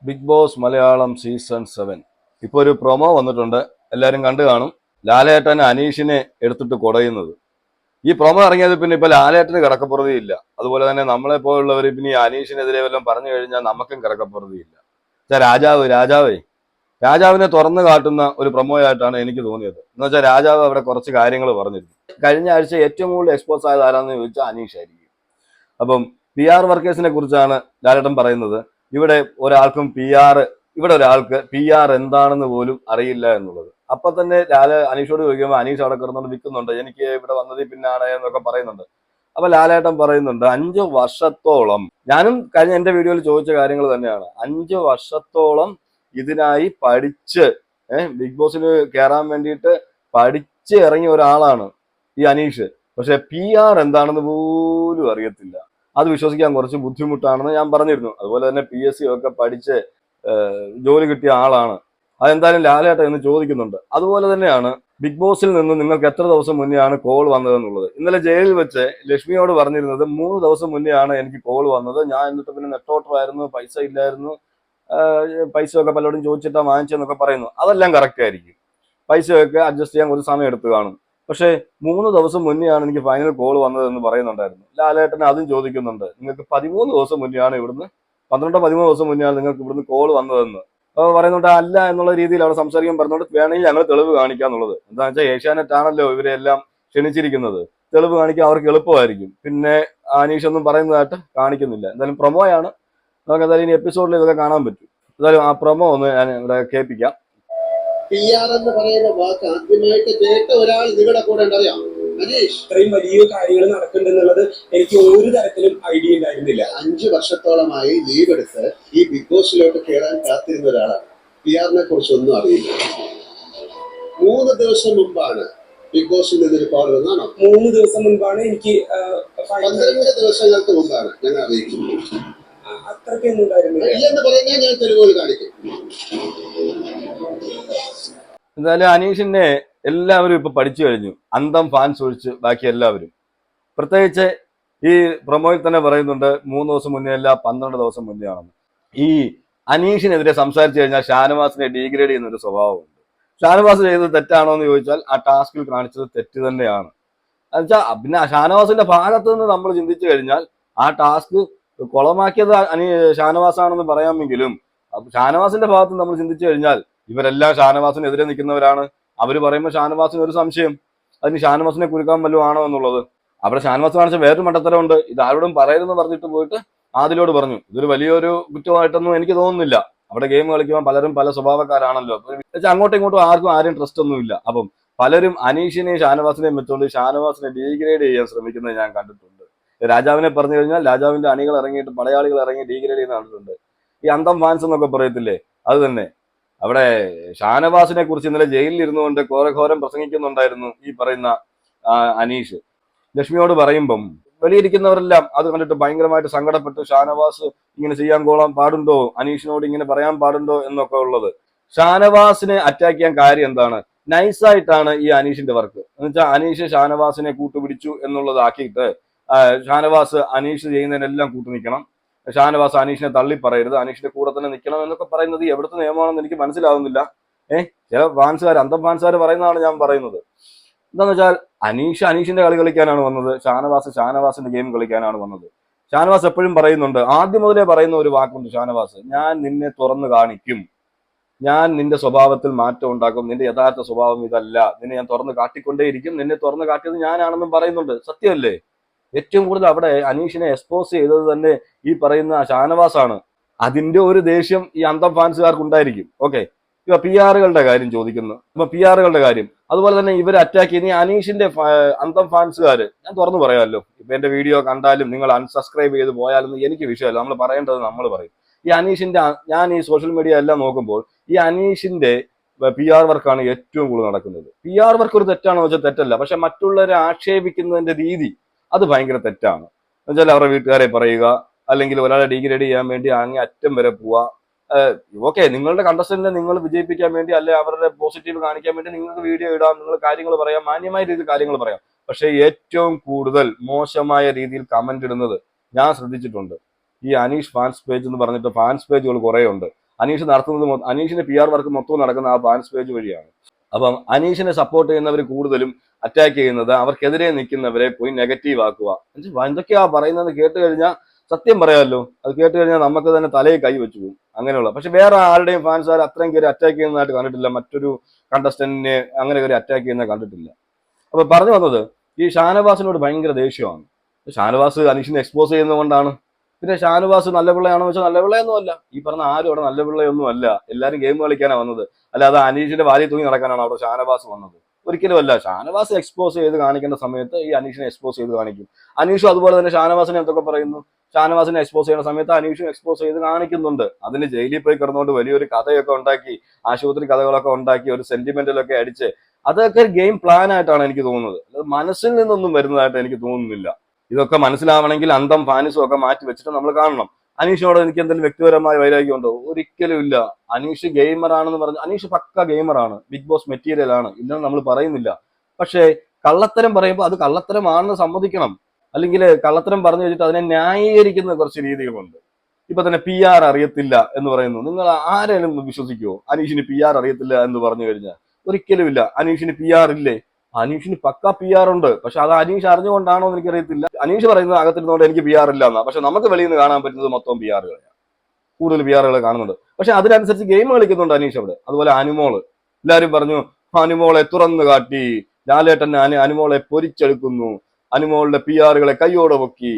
Big boss Malayalam season 7 ഇപ്പോൾ ഒരു promo വന്നിട്ടുണ്ട്. എല്ലാവരും കണ്ടു കാണും. ലാലേട്ടൻ അനീഷിനെ എടുത്തിട്ട് കുടയുന്നത്. ഈ പ്രൊമോ ഇറങ്ങിയത് പിന്നെ ഇപ്പൊ ലാലേട്ടന് കിടക്കപ്പുറതിയില്ല. അതുപോലെ തന്നെ നമ്മളെ പോലുള്ളവർ പിന്നെ ഈ അനീഷിനെതിരെ വല്ലതും പറഞ്ഞു കഴിഞ്ഞാൽ നമുക്കും കിടക്കപ്പുറതിയില്ല. രാജാവിനെ തുറന്നു കാട്ടുന്ന ഒരു പ്രൊമോ ആയിട്ടാണ് എനിക്ക് തോന്നിയത്. എന്ന് വെച്ചാൽ രാജാവ് അവിടെ കുറച്ച് കാര്യങ്ങൾ പറഞ്ഞിരുന്നു. കഴിഞ്ഞ ആഴ്ച ഏറ്റവും കൂടുതൽ എക്സ്പോസ് ആയത് ആരാന്ന് ചോദിച്ചാൽ അനീഷ് ആയിരിക്കും. അപ്പം PR വർക്കേഴ്സിനെ കുറിച്ചാണ് ലാലേട്ടൻ പറയുന്നത്. ഇവിടെ ഒരാൾക്ക് PR എന്താണെന്ന് പോലും അറിയില്ല എന്നുള്ളത്. അപ്പൊ തന്നെ അനീഷോട് ചോദിക്കുമ്പോൾ അനീഷ് അവിടെ കിടന്നുകൊണ്ട് വിൽക്കുന്നുണ്ട്, എനിക്ക് ഇവിടെ വന്നത് പിന്നാണ് എന്നൊക്കെ പറയുന്നുണ്ട്. അപ്പൊ ലാലേട്ടൻ പറയുന്നുണ്ട് 5 വർഷത്തോളം, ഞാനും കഴിഞ്ഞ എന്റെ വീഡിയോയിൽ ചോദിച്ച കാര്യങ്ങൾ തന്നെയാണ്. 5 വർഷത്തോളം ഇതിനായി പഠിച്ച് ബിഗ് ബോസിൽ കയറാൻ വേണ്ടിയിട്ട് പഠിച്ച് ഇറങ്ങിയ ഒരാളാണ് ഈ അനീഷ്. പക്ഷെ PR എന്താണെന്ന് പോലും അറിയത്തില്ല. അത് വിശ്വസിക്കാൻ കുറച്ച് ബുദ്ധിമുട്ടാണെന്ന് ഞാൻ പറഞ്ഞിരുന്നു. അതുപോലെ തന്നെ PSC ഒക്കെ പഠിച്ച് ജോലി കിട്ടിയ ആളാണ്. അതെന്തായാലും ലാലേട്ടൻ എന്ന് ചോദിക്കുന്നുണ്ട്. അതുപോലെ തന്നെയാണ് ബിഗ് ബോസിൽ നിന്ന് നിങ്ങൾക്ക് എത്ര ദിവസം മുന്നെയാണ് കോൾ വന്നതെന്നുള്ളത്. ഇന്നലെ ജയിലിൽ വെച്ച് ലക്ഷ്മിയോട് പറഞ്ഞിരുന്നത് 3 ദിവസം മുന്നെയാണ് എനിക്ക് കോൾ വന്നത്. ഞാൻ എന്നിട്ട് പിന്നെ നെട്ടോട്ടമായിരുന്നു, പൈസ ഇല്ലായിരുന്നു, പൈസ ഒക്കെ പലരോടും ചോദിച്ചിട്ടാ വാങ്ങിച്ചെന്നൊക്കെ പറയുന്നു. അതെല്ലാം കറക്റ്റ് ആയിരിക്കും. പൈസയൊക്കെ അഡ്ജസ്റ്റ് ചെയ്യാൻ കുറച്ച് സമയം എടുത്ത് കാണും. പക്ഷേ 3 ദിവസം മുന്നെയാണ് എനിക്ക് ഫൈനൽ കോൾ വന്നതെന്ന് പറയുന്നുണ്ടായിരുന്നു. ലാലേട്ടൻ അതും ചോദിക്കുന്നുണ്ട്. നിങ്ങൾക്ക് 13 ദിവസം മുന്നെയാണ് ഇവിടുന്ന് 12-13 ദിവസം മുന്നെയാണ് നിങ്ങൾക്ക് ഇവിടുന്ന് കോൾ വന്നതെന്ന് പറയുന്നുണ്ട്. അല്ല എന്നുള്ള രീതിയിൽ അവിടെ സംസാരിക്കാൻ പറഞ്ഞുകൊണ്ട് വേണമെങ്കിൽ ഞങ്ങൾ തെളിവ് കാണിക്കാന്നുള്ളത്. എന്താണെന്ന് വെച്ചാൽ ഏഷ്യാനെറ്റ് ആണല്ലോ ഇവരെല്ലാം ക്ഷണിച്ചിരിക്കുന്നത്. തെളിവ് കാണിക്കാൻ അവർക്ക് എളുപ്പമായിരിക്കും. പിന്നെ അനീഷ് ഒന്നും പറയുന്നതായിട്ട് കാണിക്കുന്നില്ല. എന്തായാലും പ്രൊമോയാണ്. നമുക്ക് എന്തായാലും ഇനി എപ്പിസോഡിൽ ഇതൊക്കെ കാണാൻ പറ്റും. എന്തായാലും ആ പ്രൊമോ ഒന്ന് ഞാൻ ഇവിടെ കേൾപ്പിക്കാം. PR എന്ന് പറയുന്ന വാക്ക് ആദ്യമായിട്ട് കേട്ട ഒരാൾ നിങ്ങളുടെ കൂടെ ഉണ്ടറിയാം അനീഷ്. ഇത്രയും വലിയ കാര്യങ്ങൾ നടക്കുന്നുണ്ടെന്നുള്ളത് എനിക്ക് ഒരു തരത്തിലും ഐഡിയ ഉണ്ടായിരുന്നില്ല. 5 വർഷത്തോളമായി ലീവ് എടുത്ത് ഈ ബിഗ് ബോസിലോട്ട് കയറാൻ കാത്തിരുന്ന ഒരാളാണ്. PR നെ കുറിച്ചൊന്നും അറിയില്ല. 3 ദിവസം മുമ്പാണ് ബിഗ് ബോസിൽ നിന്നൊരു കോൾ വന്നാണോ? 3 ദിവസം മുൻപാണ് എനിക്ക് 12 ദിവസങ്ങൾക്ക് മുമ്പാണ് ഞങ്ങൾ അറിയിക്കുന്നത്. അത്രയ്ക്കൊന്നും ഉണ്ടായിരുന്നില്ല. ഇല്ലെന്ന് പറഞ്ഞാൽ ഞാൻ തെരുവുകൾ കാണിക്കും. എന്തായാലും അനീഷിനെ എല്ലാവരും ഇപ്പൊ പഠിച്ചു കഴിഞ്ഞു. അന്തം ഫാൻസ് ഒഴിച്ച് ബാക്കി എല്ലാവരും. പ്രത്യേകിച്ച് ഈ പ്രൊമോയിൽ തന്നെ പറയുന്നുണ്ട് 3 ദിവസം മുന്നേ അല്ല 12 ദിവസം മുന്നേ ആണെന്ന്. ഈ അനീഷിനെതിരെ സംസാരിച്ചു കഴിഞ്ഞാൽ ഷാനവാസിനെ ഡീഗ്രേഡ് ചെയ്യുന്ന ഒരു സ്വഭാവമുണ്ട്. ഷാനവാസ് ചെയ്തത് തെറ്റാണോ എന്ന് ചോദിച്ചാൽ ആ ടാസ്കിൽ കാണിച്ചത് തെറ്റ് തന്നെയാണ്. എന്നുവെച്ചാൽ പിന്നെ ഷാനവാസിന്റെ ഭാഗത്ത് നിന്ന് നമ്മൾ ചിന്തിച്ചു കഴിഞ്ഞാൽ ആ ടാസ്ക് കുളമാക്കിയത് ഷാനവാസാണെന്ന് പറയാമെങ്കിലും ഷാനവാസിന്റെ ഭാഗത്ത് നമ്മൾ ചിന്തിച്ചു കഴിഞ്ഞാൽ ഇവരെല്ലാം ഷാനവാസിനെതിരെ നിൽക്കുന്നവരാണ്. അവര് പറയുമ്പോൾ ഷാനവാസിന് ഒരു സംശയം, അതിന് ഷാനവാസിനെ കുരുക്കാൻ വല്ലതും ആണോ എന്നുള്ളത്. അവിടെ ഷാനവാസ് കാണിച്ച വേറൊരു മണ്ടത്തരമുണ്ട്. ഇത് ആരോടും പറയരുതെന്ന് പറഞ്ഞിട്ട് പോയിട്ട് ആദിലോട് പറഞ്ഞു. ഇതൊരു വലിയൊരു കുറ്റമായിട്ടൊന്നും എനിക്ക് തോന്നുന്നില്ല. അവിടെ ഗെയിം കളിക്കുമ്പോൾ പലരും പല സ്വഭാവക്കാരാണല്ലോ. അങ്ങോട്ടും ഇങ്ങോട്ടും ആരും ട്രസ്റ്റ് ഒന്നുമില്ല. അപ്പം പലരും അനീഷിനെയും ഷാനവാസിനെയും വെച്ചുകൊണ്ട് ഷാനവാസിനെ ഡീഗ്രേഡ് ചെയ്യാൻ ശ്രമിക്കുന്നത് ഞാൻ കണ്ടിട്ടുണ്ട്. രാജാവിനെ പറഞ്ഞു കഴിഞ്ഞാൽ രാജാവിന്റെ അണികൾ ഇറങ്ങിയിട്ട് മലയാളികൾ ഇറങ്ങി ഡീഗ്രേഡ് ചെയ്യുന്ന കണ്ടിട്ടുണ്ട്. ഈ അന്തം ഫാൻസ് എന്നൊക്കെ പറയത്തില്ലേ, അത് തന്നെ. അവിടെ ഷാനവാസിനെ കുറിച്ച് ഇന്നലെ ജയിലിൽ ഇരുന്നുകൊണ്ട് ഘോരം പ്രസംഗിക്കുന്നുണ്ടായിരുന്നു ഈ പറയുന്ന അനീഷ്. ലക്ഷ്മിയോട് പറയുമ്പം വെളിയിരിക്കുന്നവരെല്ലാം അത് കണ്ടിട്ട് ഭയങ്കരമായിട്ട് സങ്കടപ്പെട്ടു. ഷാനവാസ് ഇങ്ങനെ ചെയ്യാൻ പാടുണ്ടോ, അനീഷിനോട് ഇങ്ങനെ പറയാൻ പാടുണ്ടോ എന്നൊക്കെ ഉള്ളത്. ഷാനവാസിനെ അറ്റാക്ക് ചെയ്യാൻ കാര്യം എന്താണ്? നൈസായിട്ടാണ് ഈ അനീഷിന്റെ വർക്ക്. എന്ന് വെച്ചാൽ അനീഷ് ഷാനവാസിനെ കൂട്ടുപിടിച്ചു എന്നുള്ളതാക്കിയിട്ട് ഷാനവാസ് അനീഷ് ചെയ്യുന്നതിനെല്ലാം കൂട്ടു നിൽക്കണം. ഷാനവാസ് അനീഷിനെ തള്ളി പറയരുത്, അനീഷിന്റെ കൂടെ തന്നെ നിൽക്കണം എന്നൊക്കെ പറയുന്നത് എവിടുത്തെ നിയമമാണെന്ന് എനിക്ക് മനസ്സിലാവുന്നില്ല. ചില അന്തം ഫാൻസുകാർ പറയുന്നതാണ് ഞാൻ പറയുന്നത്. എന്താന്ന് വെച്ചാൽ അനീഷിന്റെ കളി കളിക്കാനാണ് വന്നത്. ഷാനവാസിന്റെ ഗെയിം കളിക്കാനാണ് വന്നത്. ഷാനവാസ് എപ്പോഴും പറയുന്നുണ്ട്, ആദ്യം മുതലേ പറയുന്ന ഒരു വാക്കുണ്ട് ഷാനവാസ്, ഞാൻ നിന്നെ തുറന്നു കാണിക്കും, ഞാൻ നിന്റെ സ്വഭാവത്തിൽ മാറ്റം ഉണ്ടാക്കും, നിന്റെ യഥാർത്ഥ സ്വഭാവം ഇതല്ല, നിന്നെ ഞാൻ തുറന്നു കാട്ടിക്കൊണ്ടേയിരിക്കും, നിന്നെ തുറന്നു കാട്ടിയത് ഞാനാണെന്നും പറയുന്നുണ്ട്. സത്യമല്ലേ? ഏറ്റവും കൂടുതൽ അവിടെ അനീഷിനെ എക്സ്പോസ് ചെയ്തത് തന്നെ ഈ പറയുന്ന ഷാനവാസാണ്. അതിന്റെ ഒരു ദേഷ്യം ഈ അന്തം ഫാൻസുകാർക്ക് ഉണ്ടായിരിക്കും. ഓക്കെ, ഇപ്പൊ PR കാര്യം ചോദിക്കുന്നു. ഇപ്പൊ PR കാര്യം അതുപോലെ തന്നെ ഇവർ അറ്റാക്ക് ചെയ്യുന്ന അനീഷിന്റെ അന്തം ഫാൻസുകാർ, ഞാൻ തുറന്നു പറയാമല്ലോ, ഇപ്പൊ എന്റെ വീഡിയോ കണ്ടാലും നിങ്ങൾ അൺസബ്സ്ക്രൈബ് ചെയ്ത് പോയാലൊന്നും എനിക്ക് വിഷയമല്ല. നമ്മൾ പറയേണ്ടത് നമ്മൾ പറയും. ഈ അനീഷിന്റെ, ഞാൻ ഈ സോഷ്യൽ മീഡിയ എല്ലാം നോക്കുമ്പോൾ ഈ അനീഷിന്റെ PR വർക്കാണ് ഏറ്റവും കൂടുതൽ നടക്കുന്നത്. PR വർക്ക് ഒരു തെറ്റാണോ വെച്ചാൽ തെറ്റല്ല, പക്ഷെ മറ്റുള്ളവരെ ആക്ഷേപിക്കുന്നതിന്റെ രീതി അത് ഭയങ്കര തെറ്റാണ്. എന്നുവെച്ചാൽ അവരുടെ വീട്ടുകാരെ പറയുക, അല്ലെങ്കിൽ ഒരാളെ ഡീഗ്രേഡ് ചെയ്യാൻ വേണ്ടി അങ്ങേ അറ്റം വരെ പോവുക. ഓക്കെ, നിങ്ങളുടെ കണ്ടസ്റ്റന്റിനെ നിങ്ങൾ വിജയിപ്പിക്കാൻ വേണ്ടി, അല്ലെ അവരുടെ പോസിറ്റീവ് കാണിക്കാൻ വേണ്ടി നിങ്ങൾക്ക് വീഡിയോ ഇടാം, നിങ്ങൾ കാര്യങ്ങൾ പറയാം, മാന്യമായ രീതിയിൽ കാര്യങ്ങൾ പറയാം. പക്ഷെ ഏറ്റവും കൂടുതൽ മോശമായ രീതിയിൽ കമന്റ് ഇടുന്നത് ഞാൻ ശ്രദ്ധിച്ചിട്ടുണ്ട്. ഈ അനീഷ് ഫാൻസ് പേജ് എന്ന് പറഞ്ഞിട്ട് ഫാൻസ് പേജുകൾ കുറെ ഉണ്ട്. അനീഷ് നടത്തുന്നത് അനീഷിന്റെ PR വർക്ക് മൊത്തം നടക്കുന്ന ആ ഫാൻസ് പേജ് വഴിയാണ്. അപ്പം അനീഷിനെ സപ്പോർട്ട് ചെയ്യുന്നവർ കൂടുതലും അറ്റാക്ക് ചെയ്യുന്നത് അവർക്കെതിരെ നിൽക്കുന്നവരെ പോയി നെഗറ്റീവ് ആക്കുക. എന്തൊക്കെയാ പറയുന്നത് കേട്ട് കഴിഞ്ഞാൽ സത്യം പറയാമല്ലോ, അത് കേട്ട് കഴിഞ്ഞാൽ നമുക്ക് തന്നെ തലയിൽ കൈ വെച്ചു പോകും അങ്ങനെയുള്ള. പക്ഷെ വേറെ ആരുടെയും ഫാൻസുകാർ അത്രയും കയറി അറ്റാക്ക് ചെയ്യുന്നതായിട്ട് കണ്ടിട്ടില്ല, മറ്റൊരു കണ്ടസ്റ്റന്റിനെ അങ്ങനെ കയറി അറ്റാക്ക് ചെയ്യുന്നത് കണ്ടിട്ടില്ല. അപ്പൊ പറഞ്ഞു വന്നത്, ഈ ഷാനവാസിനോട് ഭയങ്കര ദേഷ്യമാണ്. ഷാനവാസ് അനീഷിനെ എക്സ്പോസ് ചെയ്യുന്നതുകൊണ്ടാണ്. പിന്നെ ഷാനവാസ് നല്ല പിള്ളയാണോ വെച്ചാൽ നല്ല പിള്ളയൊന്നും അല്ല. ഈ പറഞ്ഞ ആരും അവിടെ നല്ല പിള്ളയൊന്നും അല്ല. എല്ലാവരും ഗെയിം കളിക്കാനാണ് വന്നത്. അല്ലാതെ അനീഷിന്റെ വാരി തൂങ്ങി നടക്കാനാണ് അവിടെ ഷാനവാസ് വന്നത്. ഒരിക്കലും അല്ല. ഷാനവാസ് എക്സ്പോസ് ചെയ്ത് കാണിക്കേണ്ട സമയത്ത് ഈ അനീഷിനെ എക്സ്പോസ് ചെയ്ത് കാണിക്കും. അനീഷും അതുപോലെ തന്നെ ഷാനവാസിനെ എന്തൊക്കെ പറയുന്നു, ഷാനവാസിനെ എക്സ്പോസ് ചെയ്യുന്ന സമയത്ത് അനീഷും എക്സ്പോസ് ചെയ്ത് കാണിക്കുന്നുണ്ട്. അതിന് ജയിലിൽ പോയി കിടന്നുകൊണ്ട് വലിയൊരു കഥയൊക്കെ ഉണ്ടാക്കി, ആശുപത്രി കഥകളൊക്കെ ഉണ്ടാക്കി, ഒരു സെന്റിമെന്റിലൊക്കെ അടിച്ച്, അതൊക്കെ ഗെയിം പ്ലാൻ ആയിട്ടാണ് എനിക്ക് തോന്നുന്നത്. അത് മനസ്സിൽ നിന്നൊന്നും വരുന്നതായിട്ട് എനിക്ക് തോന്നുന്നില്ല. ഇതൊക്കെ മനസ്സിലാവണമെങ്കിൽ അന്തം ഫാനിസും ഒക്കെ മാറ്റി വെച്ചിട്ട് നമ്മൾ കാണണം. അനീഷിനോട് എനിക്ക് എന്തെങ്കിലും വ്യക്തിപരമായ വൈരാഗ്യം ഉണ്ടോ? ഒരിക്കലും ഇല്ല. അനീഷ് ഗെയിമർ ആണെന്ന് പറഞ്ഞു, അനീഷ് പക്ക ഗെയിമറാണ്, ബിഗ് ബോസ് മെറ്റീരിയൽ ആണ്, ഇല്ലെന്ന് നമ്മൾ പറയുന്നില്ല. പക്ഷേ കള്ളത്തരം പറയുമ്പോൾ അത് കള്ളത്തരമാണെന്ന് സമ്മതിക്കണം. അല്ലെങ്കിൽ കള്ളത്തരം പറഞ്ഞു വെച്ചിട്ട് അതിനെ ന്യായീകരിക്കുന്ന കുറച്ച് രീതികളുണ്ട്. ഇപ്പൊ തന്നെ PR അറിയത്തില്ല എന്ന് പറയുന്നു. നിങ്ങൾ ആരെങ്കിലും വിശ്വസിക്കുമോ അനീഷിന് PR അറിയത്തില്ല എന്ന് പറഞ്ഞു കഴിഞ്ഞാൽ? ഒരിക്കലും ഇല്ല. അനീഷിന് PR ഇല്ലേ? അനീഷിന് പക്ക PR ഉണ്ട്. പക്ഷെ അത് അനീഷ് അറിഞ്ഞുകൊണ്ടാണോ എന്ന് എനിക്കറിയത്തില്ല. അനീഷ് പറയുന്നത് അകത്തിരുന്നോണ്ട് എനിക്ക് PR ഇല്ല എന്നാ. പക്ഷെ നമുക്ക് വെളിയിൽ നിന്ന് കാണാൻ പറ്റുന്നത് മൊത്തം PR-കളാണ്. കൂടുതൽ PR-കൾ കാണുന്നുണ്ട്. പക്ഷെ അതിനനുസരിച്ച് ഗെയിം കളിക്കുന്നുണ്ട് അനീഷ് അവിടെ. അതുപോലെ അനുമോള്, എല്ലാവരും പറഞ്ഞു അനുമോളെ തുറന്നു കാട്ടി, ലാലേട്ടൻ അനുമോളെ പൊരിച്ചെടുക്കുന്നു, അനുമോളുടെ PR-കളെ കയ്യോടെ പൊക്കി.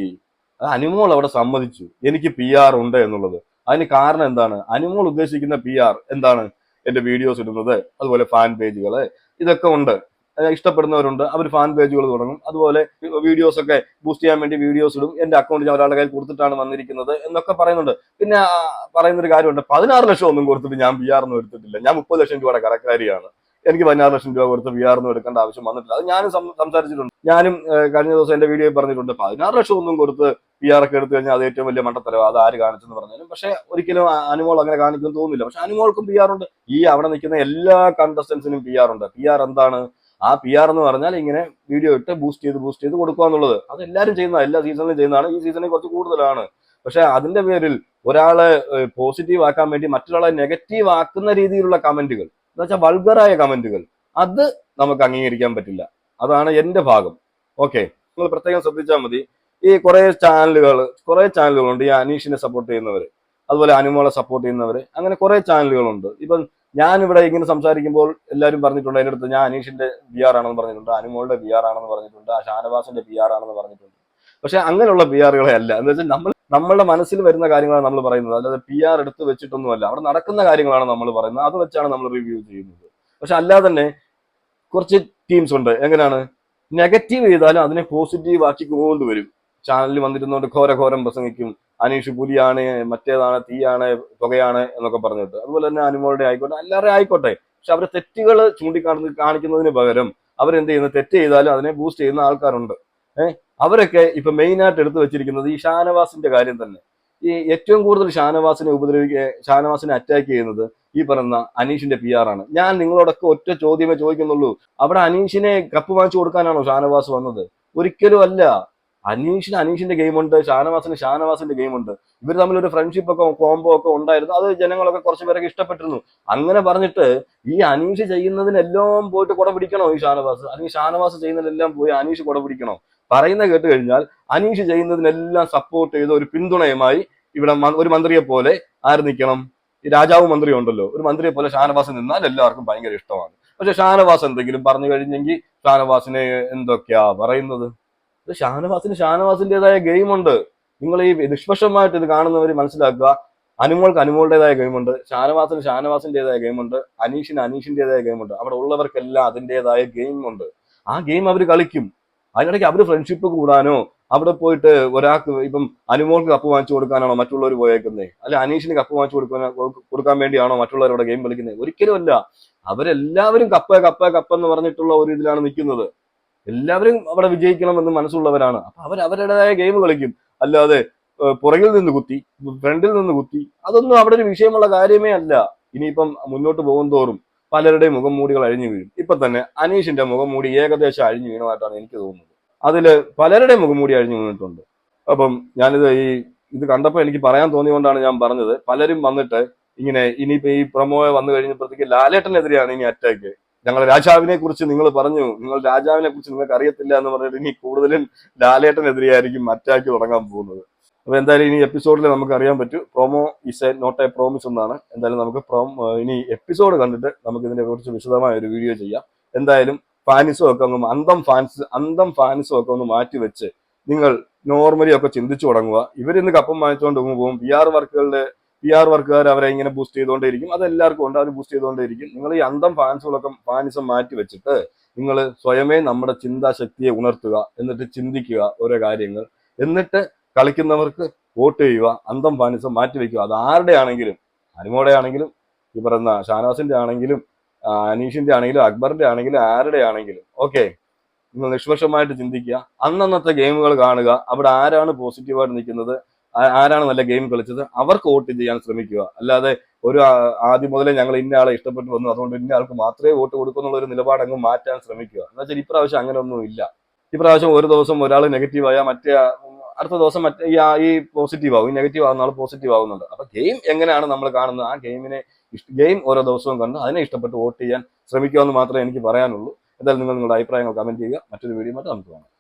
അത് അനുമോൾ അവിടെ സമ്മതിച്ചു എനിക്ക് PR ഉണ്ട് എന്നുള്ളത്. അതിന് കാരണം എന്താണ്? അനുമോൾ ഉദ്ദേശിക്കുന്ന PR എന്താണ്? എന്റെ വീഡിയോസ് ഇടുന്നത്, അതുപോലെ ഫാൻ പേജുകള്, ഇതൊക്കെ ഉണ്ട്. ഇഷ്ടപ്പെടുന്നവരുണ്ട്, അവർ ഫാൻ പേജുകൾ തുടങ്ങും. അതുപോലെ വീഡിയോസ് ഒക്കെ ബൂസ്റ്റ് ചെയ്യാൻ വേണ്ടി വീഡിയോസ് ഇടും. എന്റെ അക്കൗണ്ട് ഞാൻ ഒരാളുടെ കയ്യിൽ കൊടുത്തിട്ടാണ് വന്നിരിക്കുന്നത് എന്നൊക്കെ പറയുന്നുണ്ട്. പിന്നെ പറയുന്നൊരു കാര്യമുണ്ട്, 16 ലക്ഷം ഒന്നും കൊടുത്തിട്ട് ഞാൻ PR ഒന്നും എടുത്തിട്ടില്ല. ഞാൻ 30 ലക്ഷം രൂപയുടെ കടക്കാരിയാണ്. എനിക്ക് 16 ലക്ഷം രൂപ കൊടുത്ത് PR ഒന്നും എടുക്കേണ്ട ആവശ്യം വന്നിട്ടില്ല. അത് ഞാനും സംസാരിച്ചിട്ടുണ്ട്. ഞാനും കഴിഞ്ഞ ദിവസം എന്റെ വീഡിയോയിൽ പറഞ്ഞിട്ടുണ്ട്, 16 ലക്ഷം ഒന്നും കൊടുത്ത് PR ഒക്കെ എടുത്തു കഴിഞ്ഞാൽ അത് ഏറ്റവും വലിയ മണ്ടത്തരവ്, അത് ആര് കാണിച്ചെന്ന് പറഞ്ഞാലും. പക്ഷെ ഒരിക്കലും അനുമോൾ അങ്ങനെ കാണിക്കുമെന്ന് തോന്നുന്നില്ല. പക്ഷെ അനുമോൾക്കും PR ഉണ്ട്. ഈ അവിടെ നിൽക്കുന്ന എല്ലാ കണ്ടസ്റ്റൻസിനും PR ഉണ്ട്. PR എന്താണ്? ആ PR എന്ന് പറഞ്ഞാൽ ഇങ്ങനെ വീഡിയോ ഇട്ട് ബൂസ്റ്റ് ചെയ്ത് കൊടുക്കുക എന്നുള്ളത്. അത് എല്ലാവരും ചെയ്യുന്നതാണ്, എല്ലാ സീസണിലും ചെയ്യുന്നതാണ്. ഈ സീസണിൽ കുറച്ച് കൂടുതലാണ്. പക്ഷെ അതിന്റെ പേരിൽ ഒരാളെ പോസിറ്റീവ് ആക്കാൻ വേണ്ടി മറ്റൊരാളെ നെഗറ്റീവ് ആക്കുന്ന രീതിയിലുള്ള കമന്റുകൾ, എന്ന് വെച്ചാൽ വൾഗറായ കമന്റുകൾ, അത് നമുക്ക് അംഗീകരിക്കാൻ പറ്റില്ല. അതാണ് എന്റെ ഭാഗം. ഓക്കെ, നിങ്ങൾ പ്രത്യേകം ശ്രദ്ധിച്ചാൽ മതി. ഈ കുറെ ചാനലുകളുണ്ട് ഈ അനീഷിനെ സപ്പോർട്ട് ചെയ്യുന്നവര്, അതുപോലെ അനുമോളെ സപ്പോർട്ട് ചെയ്യുന്നവര്, അങ്ങനെ കുറെ ചാനലുകളുണ്ട്. ഇപ്പം ഞാനിവിടെ ഇങ്ങനെ സംസാരിക്കുമ്പോൾ എല്ലാവരും പറഞ്ഞിട്ടുണ്ട് എൻ്റെ അടുത്ത്, ഞാൻ അനീഷിന്റെ PR ആണെന്ന് പറഞ്ഞിട്ടുണ്ട്, അനുമോളുടെ PR ആണെന്ന് പറഞ്ഞിട്ടുണ്ട്, ഷാനവാസിന്റെ PR ആണെന്ന് പറഞ്ഞിട്ടുണ്ട്. പക്ഷെ അങ്ങനെയുള്ള PR-കളെ അല്ല. എന്ന് വെച്ചാൽ നമ്മളുടെ മനസ്സിൽ വരുന്ന കാര്യങ്ങളാണ് നമ്മൾ പറയുന്നത്, അല്ലാതെ PR എടുത്ത് വെച്ചിട്ടൊന്നുമല്ല. അവിടെ നടക്കുന്ന കാര്യങ്ങളാണ് നമ്മൾ പറയുന്നത്, അത് വെച്ചാണ് നമ്മൾ റിവ്യൂ ചെയ്യുന്നത്. പക്ഷെ അല്ലാതെ തന്നെ കുറച്ച് ടീംസ് ഉണ്ട്, എങ്ങനെയാണ് നെഗറ്റീവ് ചെയ്താലും അതിനെ പോസിറ്റീവ് ആക്കി കൊണ്ടുവരും. ചാനലിൽ വന്നിരുന്നോണ്ട് ഘോരം പ്രസംഗിക്കും, അനീഷ് പുലിയാണ്, മറ്റേതാണ്, തീയാണ്, പുകയാണ് എന്നൊക്കെ പറഞ്ഞിട്ട്. അതുപോലെ തന്നെ അനുമോളുടെ ആയിക്കോട്ടെ, എല്ലാവരും ആയിക്കോട്ടെ. പക്ഷെ അവരെ തെറ്റുകൾ കാണിക്കുന്നതിന് പകരം അവരെന്ത് ചെയ്യുന്നത്, തെറ്റ് ചെയ്താലും അതിനെ ബൂസ്റ്റ് ചെയ്യുന്ന ആൾക്കാരുണ്ട്. അവരൊക്കെ ഇപ്പൊ മെയിൻ ആയിട്ട് എടുത്തു വെച്ചിരിക്കുന്നത് ഈ ഷാനവാസിന്റെ കാര്യം തന്നെ. ഈ ഏറ്റവും കൂടുതൽ ഷാനവാസിനെ അറ്റാക്ക് ചെയ്യുന്നത് ഈ പറയുന്ന അനീഷിന്റെ PR ആണ്. ഞാൻ നിങ്ങളോടൊക്കെ ഒറ്റ ചോദ്യമേ ചോദിക്കുന്നുള്ളൂ, അവിടെ അനീഷിനെ കപ്പ് വാങ്ങിച്ചു കൊടുക്കാനാണോ ഷാനവാസ് വന്നത്? ഒരിക്കലും അല്ല. അനീഷിന്റെ ഗെയിമുണ്ട്, ഷാനവാസിന്റെ ഗെയിമുണ്ട്. ഇവർ തമ്മിൽ ഒരു ഫ്രണ്ട്ഷിപ്പ് ഒക്കെ കോംബോ ഒക്കെ ഉണ്ടായിരുന്നു. അത് ജനങ്ങളൊക്കെ കുറച്ച് പേരൊക്കെ ഇഷ്ടപ്പെട്ടിരുന്നു. അങ്ങനെ പറഞ്ഞിട്ട് ഈ അനീഷ് ചെയ്യുന്നതിനെല്ലാം പോയിട്ട് കുട പിടിക്കണോ ഈ ഷാനവാസ്? അല്ലെങ്കിൽ ഷാനവാസ് ചെയ്യുന്നതിനെല്ലാം പോയി അനീഷ് കുട പിടിക്കണോ? പറയുന്ന കേട്ട് കഴിഞ്ഞാൽ അനീഷ് ചെയ്യുന്നതിനെല്ലാം സപ്പോർട്ട് ചെയ്ത ഒരു പിന്തുണയുമായി ഇവിടെ ഒരു മന്ത്രിയെ പോലെ ആര് നിൽക്കണം? ഈ രാജാവ് മന്ത്രി ഉണ്ടല്ലോ, ഒരു മന്ത്രിയെ പോലെ ഷാനവാസ് നിന്നാൽ എല്ലാവർക്കും ഭയങ്കര ഇഷ്ടമാണ്. പക്ഷെ ഷാനവാസ് എന്തെങ്കിലും പറഞ്ഞു കഴിഞ്ഞെങ്കിൽ ഷാനവാസിനെ എന്തൊക്കെയാ പറയുന്നത്? ഷാനവാസിന്റേതായ ഗെയിമുണ്ട്. നിങ്ങൾ ഈ നിഷ്പക്ഷമായിട്ട് ഇത് കാണുന്നവർ മനസ്സിലാക്കുക. അനുമോൾക്ക് അനുമോളുടേതായ ഗെയിമുണ്ട്, ഷാനവാസിന്റേതായ ഗെയിമുണ്ട്, അനീഷിന്റേതായ ഗെയിമുണ്ട്. അവിടെ ഉള്ളവർക്കെല്ലാം അതിൻ്റെതായ ഗെയിമുണ്ട്. ആ ഗെയിം അവർ കളിക്കും. അതിനിടയ്ക്ക് അവർ ഫ്രണ്ട്ഷിപ്പ് കൂടാനോ, അവിടെ പോയിട്ട് ഒരാൾക്ക് ഇപ്പം അനുമോൾക്ക് കപ്പ് വാങ്ങിച്ചു കൊടുക്കാനാണോ മറ്റുള്ളവർ പോയേക്കുന്നത്? അല്ലെ അനീഷിന് കപ്പ് വാങ്ങിച്ചു കൊടുക്കാൻ വേണ്ടിയാണോ മറ്റുള്ളവരോട് ഗെയിം കളിക്കുന്നത്? ഒരിക്കലും അല്ല. അവരെല്ലാവരും കപ്പ് എന്ന് പറഞ്ഞിട്ടുള്ള ഒരു ഇതിലാണ് നിൽക്കുന്നത്. എല്ലാവരും അവിടെ വിജയിക്കണമെന്ന് മനസ്സുള്ളവരാണ്. അപ്പൊ അവരുടേതായ ഗെയിം കളിക്കും. അല്ലാതെ പുറകിൽ നിന്ന് കുത്തി, ഫ്രണ്ടിൽ നിന്ന് കുത്തി, അതൊന്നും അവിടെ ഒരു വിഷയമുള്ള കാര്യമേ അല്ല. ഇനിയിപ്പം മുന്നോട്ട് പോകും തോറും പലരുടെയും മുഖംമൂടികൾ അഴിഞ്ഞു വീഴും. ഇപ്പൊ തന്നെ അനീഷിന്റെ മുഖംമൂടി ഏകദേശം അഴിഞ്ഞു വീണതായിട്ടാണ് എനിക്ക് തോന്നുന്നത്. അതില് പലരുടെയും മുഖംമൂടി അഴിഞ്ഞു വീണിട്ടുണ്ട്. അപ്പം ഞാനിത് ഇത് കണ്ടപ്പോൾ എനിക്ക് പറയാൻ തോന്നിയുകൊണ്ടാണ് ഞാൻ പറഞ്ഞത്. പലരും വന്നിട്ട് ഇങ്ങനെ ഇനിയിപ്പോ ഈ പ്രൊമോ വന്നു കഴിഞ്ഞപ്പോഴത്തേക്ക് ലാലേട്ടനെതിരെയാണ് ഇനി അറ്റാക്ക്. ഞങ്ങൾ രാജാവിനെ കുറിച്ച് നിങ്ങൾ പറഞ്ഞു, നിങ്ങൾ രാജാവിനെ കുറിച്ച് നിങ്ങൾക്ക് അറിയത്തില്ല എന്ന് പറഞ്ഞിട്ട് ഇനി കൂടുതലും ലാലേട്ടനെതിരെയായിരിക്കും അറ്റാക്ക് തുടങ്ങാൻ പോകുന്നത്. അപ്പൊ എന്തായാലും ഇനി എപ്പിസോഡിൽ നമുക്ക് അറിയാൻ പറ്റും. Promo is a not a promise എന്നാണ്. എന്തായാലും നമുക്ക് ഇനി എപ്പിസോഡ് കണ്ടിട്ട് നമുക്ക് ഇതിനെ കുറിച്ച് വിശദമായ ഒരു വീഡിയോ ചെയ്യാം. എന്തായാലും ഫാൻസും ഒക്കെ ഒന്ന് അന്തം ഫാൻസും ഒക്കെ ഒന്ന് മാറ്റി വെച്ച് നിങ്ങൾ നോർമലി ഒക്കെ ചിന്തിച്ചു തുടങ്ങുക. ഇവരിന്ന് കപ്പം വാങ്ങിച്ചുകൊണ്ട് പോകും. പി ആർ വർക്കുകാർ അവരെ ഇങ്ങനെ ബൂസ്റ്റ് ചെയ്തുകൊണ്ടേയിരിക്കും. അത് എല്ലാവർക്കും ഉണ്ട്, അവർ ബൂസ്റ്റ് ചെയ്തുകൊണ്ടേയിരിക്കും. നിങ്ങൾ ഈ അന്തം ഫാൻസും മാറ്റി വെച്ചിട്ട് നിങ്ങൾ സ്വയമേ നമ്മുടെ ചിന്താശക്തിയെ ഉണർത്തുക, എന്നിട്ട് ചിന്തിക്കുക ഓരോ കാര്യങ്ങൾ, എന്നിട്ട് കളിക്കുന്നവർക്ക് വോട്ട് ചെയ്യുക. അന്തം ഫാനിസം മാറ്റി വെക്കുക. അത് ആരുടെ ആണെങ്കിലും, അനുമോടെ ആണെങ്കിലും, ഈ പറയുന്ന ഷാനവാസിന്റെ ആണെങ്കിലും, അനീഷിന്റെ ആണെങ്കിലും, അക്ബറിന്റെ ആണെങ്കിലും, ആരുടെ ആണെങ്കിലും ഓക്കെ, നിങ്ങൾ നിഷ്പക്ഷമായിട്ട് ചിന്തിക്കുക. അന്നന്നത്തെ ഗെയിമുകൾ കാണുക. അവിടെ ആരാണ് പോസിറ്റീവായിട്ട് നിൽക്കുന്നത്, ആരാണ് നല്ല ഗെയിം കളിച്ചത്, അവർക്ക് വോട്ട് ചെയ്യാൻ ശ്രമിക്കുക. അല്ലാതെ ആദ്യം മുതലേ ഞങ്ങൾ ഇന്ന ആളെ ഇഷ്ടപ്പെട്ടു വന്നു, അതുകൊണ്ട് ഇന്ന ആൾക്ക് മാത്രമേ വോട്ട് കൊടുക്കൂ എന്നുള്ള ഒരു നിലപാട് അങ്ങ് മാറ്റാൻ ശ്രമിക്കുക. എന്ന് വെച്ചാൽ ഇപ്രാവശ്യം അങ്ങനെയൊന്നും ഇല്ല. ഇപ്രാവശ്യം ഒരു ദിവസം ഒരാൾ നെഗറ്റീവ് ആയാൽ അടുത്ത ദിവസം ഈ പോസിറ്റീവ് ആവും, ഈ നെഗറ്റീവ് ആവുന്ന ആൾ പോസിറ്റീവ് ആവുന്നുണ്ട്. അപ്പൊ ഗെയിം എങ്ങനെയാണ് നമ്മൾ കാണുന്നത്, ആ ഗെയിം ഓരോ ദിവസവും കണ്ട് അതിനെ ഇഷ്ടപ്പെട്ട് വോട്ട് ചെയ്യാൻ ശ്രമിക്കുക എന്ന് മാത്രമേ എനിക്ക് പറയാനുള്ളൂ. എന്തായാലും നിങ്ങളുടെ അഭിപ്രായങ്ങൾ കമന്റ് ചെയ്യുക. മറ്റൊരു വീഡിയോ നമുക്ക് കാണാം.